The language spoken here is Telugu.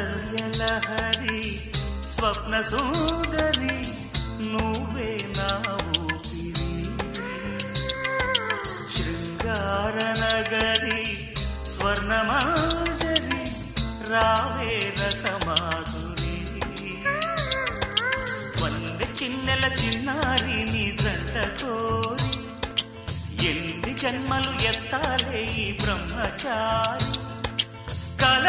సౌందర్యలహరి స్వప్న సుందరి నువ్వే నా ఊపిరి శృంగార నగరి స్వర్ణమాంజరి రావే రసమాధురి వందె చిన్నెల చిన్నారి నీ జంట కోరి ఎన్ని జన్మలు ఎత్తాలే ఈ బ్రహ్మచారి కల